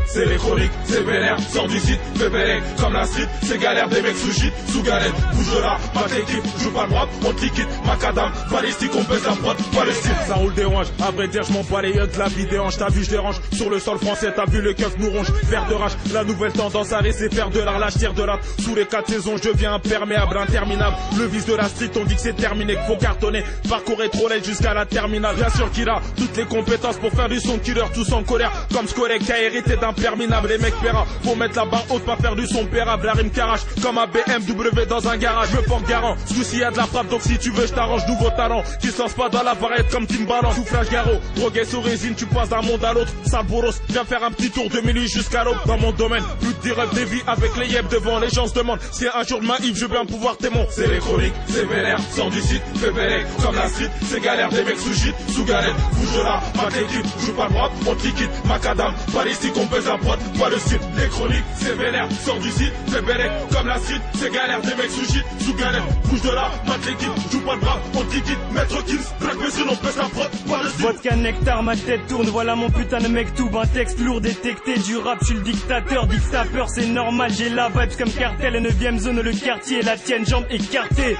C'est les chroniques, c'est vénère, sort du site, fais bélec, comme la street, c'est galère des mecs sous shit, sous galette, bouge de là, ma l'équipe, joue pas le droit, on te liquide, macadam, balistique, on pèse la prod, pas le style. Ça roule des rouages, à vrai dire je m'en bats les yeux de la vie des hanches, t'as vu je dérange, sur le sol français t'as vu le keuf nous ronge, vert de rage, la nouvelle tendance à laisser faire de l'art, je tire de l'art, sous les 4 saisons je deviens imperméable, interminable, le vice de la street on dit que c'est terminé, qu'il faut cartonner, parcourir trop l'aide jusqu'à la terminale, bien sûr qu'il a toutes les compétences pour faire du son killer, tous en colère, comme ce collègue qui a hérité d'imperminable, les mecs paiera, faut mettre la barre haute, pas faire du son pérable, la rime qu'arrache, comme un BMW dans un garage, je me porte garant, ce coup-ci y a de la frappe, donc si tu veux je t'arrange, nouveau talent, qui se lance pas dans la variette comme Timbaland, soufflage garrot, drogué sous résine, tu passes d'un monde à l'autre, sale bourros, viens faire un petit tour de minuit jusqu'à l'aube, dans mon domaine, plus de rêves des vies avec les yeux devant, les gens se demandent, si un jour de ma Yves, je vais bien pouvoir témoin. C'est les chroniques, c'est vénère, sort du site, fais bélec, comme la street, c'est galère des mecs sous shit, sous galette, bouge de là, ma l'équipe, joue pas le droit, on te liquide, macadam, balistique, on pèse la prod, pas le style. Les chroniques, c'est vénère, sort du site, fais bélec, comme la street, c'est galère des mecs sous shit, sous galette, bouge de là, ma l'équipe, joue pas le bras, on te liquide, maître kills, black monsieur, on pèse la prod, pas le style. Vodka nectar, ma tête tourne, voilà mon putain de mec tout, un texte lourd détecté du rap, je suis le dictateur, dictateur, c'est normal, j'ai la vibes comme cartel, 9ème zone, le quartier, la tienne, jambe écartée.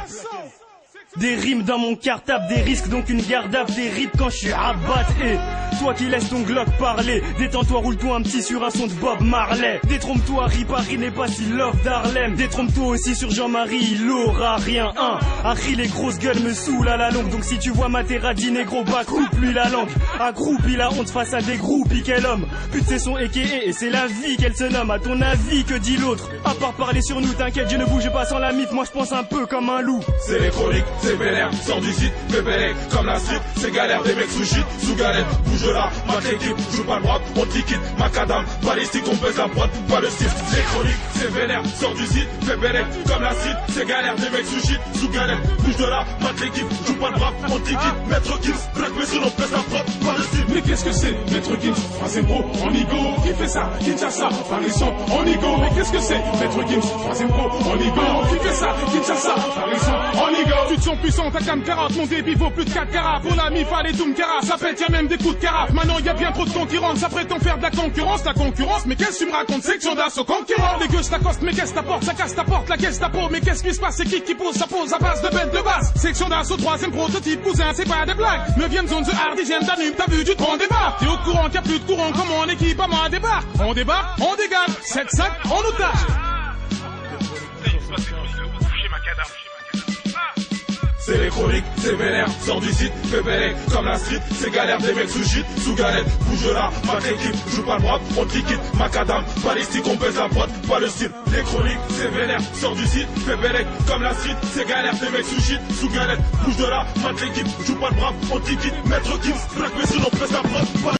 Des rimes dans mon cartable, des risques donc une garde à des rips quand je suis à battre. Et toi qui laisses ton Glock parler, détends-toi, roule-toi un petit sur un son de Bob Marley. Détrompe-toi, Paris n'est pas si love d'Harlem. Détrompe-toi aussi sur Jean-Marie, il aura rien. Harry, les grosses gueules me saoulent à la longue. Donc si tu vois Materazzi négro, bah coupe-lui la langue. Accroupi la honte face à des groupies, quel homme. Pute c'est son aka et c'est la vie qu'elle se nomme. À ton avis, que dit l'autre? À part parler sur nous, t'inquiète, je ne bouge pas sans la mythe. Moi je pense un peu comme un loup. C'est les chroniques, c'est vénère, sort du site, fais bélec, comme la street, c'est galère des mecs sous shit, sous galette, bouge de là, ma l'équipe, joue pas le droit, on te liquide, macadam, balistique, on pèse la prod, pas le style. Les chroniques, c'est vénère, sort du site, fais bélec, comme la street, c'est galère des mecs sous shit, sous galette, bouge de là, ma l'équipe, joue pas le droit, on te liquide, maître kills, black monsieur, on pèse la prod, pas le style. Mais qu'est-ce que c'est, maître Gims, troisième pro, en ego, qui fait ça, qui tient ça, Parisson, en ego. Mais qu'est-ce que c'est, maître Gims, troisième pro, en ego, qui fait ça, qui tient ça, Parisson, en ego. Tu te sens puissant, ta cam 40, mon débit vaut plus de 4 carats. Pour l'ami, fallait tout me carafe, ça pète, y'a même des coups de carafe. Maintenant y a bien trop de concurrence, ça prétend faire de la concurrence, mais qu'est-ce que tu me racontes, section d'assaut concurrent. Les gueux t'accostent, mais qu'est-ce t'apporte, ça casse ta porte, la caisse ta peau, mais qu'est-ce qui se passe, c'est qui pose, ça pose à base de bête de base. Section d'assaut, troisième prototype, cousin, c'est pas des blagues. 9ème zone, The Hard, hygiène Danube, t'as vu, tu te prends des barres. T'es au courant qu'il y a plus de courant, comment en équipe à moi débarque. On débarque, on dégage, 7-5, on otage. C'est les chroniques, c'est vénère, sort du site, fais bélec, comme la street, c'est galère des mecs sous shit, sous galette, bouge de là, ma l'équipe, joue pas le droit, on te liquide, macadam, balistique, on pèse la prod, pas le style. Les chroniques, c'est vénère, sort du site, fais bélec, comme la street, c'est galère des mecs sous shit, sous galette, bouge de là, ma l'équipe, joue pas le brave, on te liquide, maître kills, black monsieur, on pèse la prod,